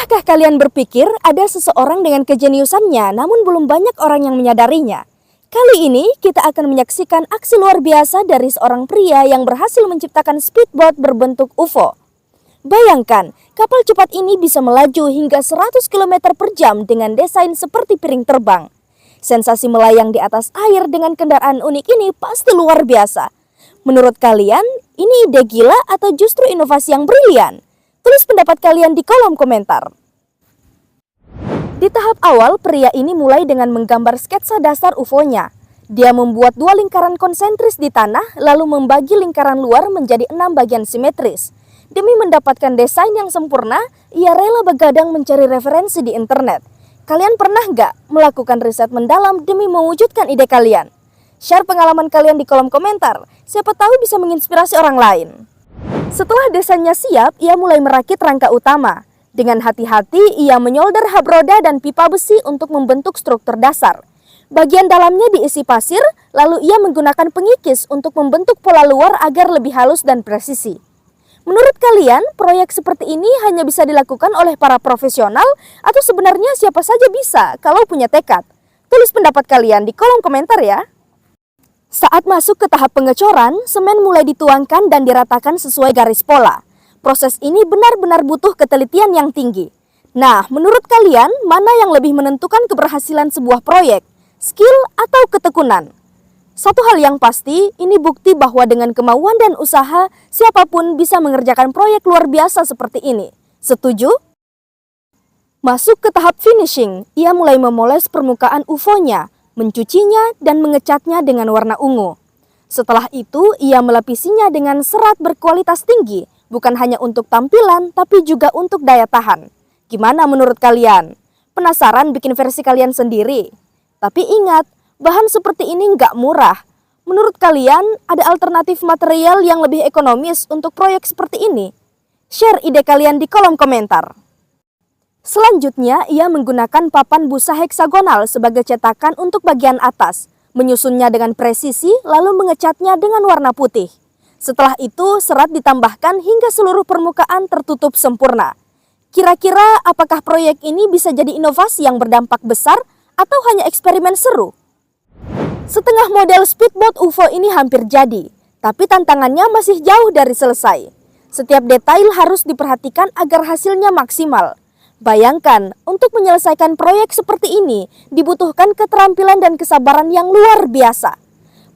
Pernahkah kalian berpikir ada seseorang dengan kejeniusannya namun belum banyak orang yang menyadarinya? Kali ini kita akan menyaksikan aksi luar biasa dari seorang pria yang berhasil menciptakan speedboat berbentuk UFO. Bayangkan, kapal cepat ini bisa melaju hingga 100 km per jam dengan desain seperti piring terbang. Sensasi melayang di atas air dengan kendaraan unik ini pasti luar biasa. Menurut kalian, ini ide gila atau justru inovasi yang brilian? Tulis pendapat kalian di kolom komentar. Di tahap awal, pria ini mulai dengan menggambar sketsa dasar UFO-nya. Dia membuat 2 lingkaran konsentris di tanah, lalu membagi lingkaran luar menjadi 6 bagian simetris. Demi mendapatkan desain yang sempurna, ia rela begadang mencari referensi di internet. Kalian pernah nggak melakukan riset mendalam demi mewujudkan ide kalian? Share pengalaman kalian di kolom komentar, siapa tahu bisa menginspirasi orang lain. Setelah desainnya siap, ia mulai merakit rangka utama. Dengan hati-hati, ia menyolder hub roda dan pipa besi untuk membentuk struktur dasar. Bagian dalamnya diisi pasir, lalu ia menggunakan pengikis untuk membentuk pola luar agar lebih halus dan presisi. Menurut kalian, proyek seperti ini hanya bisa dilakukan oleh para profesional atau sebenarnya siapa saja bisa kalau punya tekad? Tulis pendapat kalian di kolom komentar ya. Saat masuk ke tahap pengecoran, semen mulai dituangkan dan diratakan sesuai garis pola. Proses ini benar-benar butuh ketelitian yang tinggi. Nah, menurut kalian, mana yang lebih menentukan keberhasilan sebuah proyek? Skill atau ketekunan? Satu hal yang pasti, ini bukti bahwa dengan kemauan dan usaha, siapapun bisa mengerjakan proyek luar biasa seperti ini. Setuju? Masuk ke tahap finishing, ia mulai memoles permukaan UFO-nya, mencucinya dan mengecatnya dengan warna ungu. Setelah itu, ia melapisinya dengan serat berkualitas tinggi, bukan hanya untuk tampilan, tapi juga untuk daya tahan. Gimana menurut kalian? Penasaran bikin versi kalian sendiri? Tapi ingat, bahan seperti ini nggak murah. Menurut kalian, ada alternatif material yang lebih ekonomis untuk proyek seperti ini? Share ide kalian di kolom komentar. Selanjutnya, ia menggunakan papan busa heksagonal sebagai cetakan untuk bagian atas, menyusunnya dengan presisi lalu mengecatnya dengan warna putih. Setelah itu, serat ditambahkan hingga seluruh permukaan tertutup sempurna. Kira-kira apakah proyek ini bisa jadi inovasi yang berdampak besar atau hanya eksperimen seru? Setengah model speedboat UFO ini hampir jadi, tapi tantangannya masih jauh dari selesai. Setiap detail harus diperhatikan agar hasilnya maksimal. Bayangkan, untuk menyelesaikan proyek seperti ini, dibutuhkan keterampilan dan kesabaran yang luar biasa.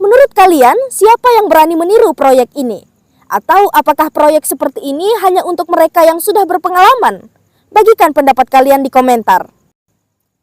Menurut kalian, siapa yang berani meniru proyek ini? Atau apakah proyek seperti ini hanya untuk mereka yang sudah berpengalaman? Bagikan pendapat kalian di komentar.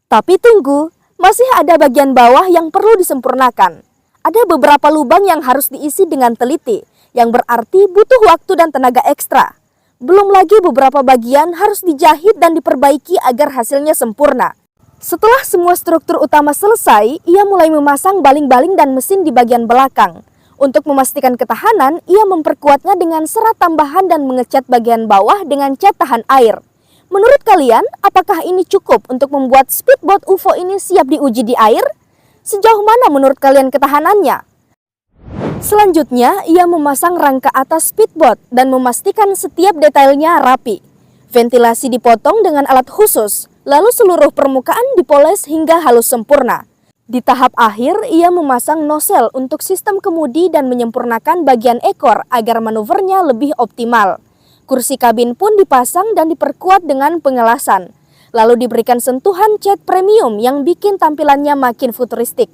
Tapi tunggu, masih ada bagian bawah yang perlu disempurnakan. Ada beberapa lubang yang harus diisi dengan teliti, yang berarti butuh waktu dan tenaga ekstra. Belum lagi beberapa bagian harus dijahit dan diperbaiki agar hasilnya sempurna. Setelah semua struktur utama selesai, ia mulai memasang baling-baling dan mesin di bagian belakang. Untuk memastikan ketahanan, ia memperkuatnya dengan serat tambahan dan mengecat bagian bawah dengan cat tahan air. Menurut kalian, apakah ini cukup untuk membuat speedboat UFO ini siap diuji di air? Sejauh mana menurut kalian ketahanannya? Selanjutnya, ia memasang rangka atas speedboat dan memastikan setiap detailnya rapi. Ventilasi dipotong dengan alat khusus, lalu seluruh permukaan dipoles hingga halus sempurna. Di tahap akhir, ia memasang nozzle untuk sistem kemudi dan menyempurnakan bagian ekor agar manuvernya lebih optimal. Kursi kabin pun dipasang dan diperkuat dengan pengelasan. Lalu diberikan sentuhan cat premium yang bikin tampilannya makin futuristik.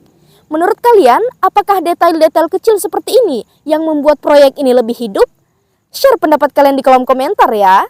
Menurut kalian, apakah detail-detail kecil seperti ini yang membuat proyek ini lebih hidup? Share pendapat kalian di kolom komentar ya.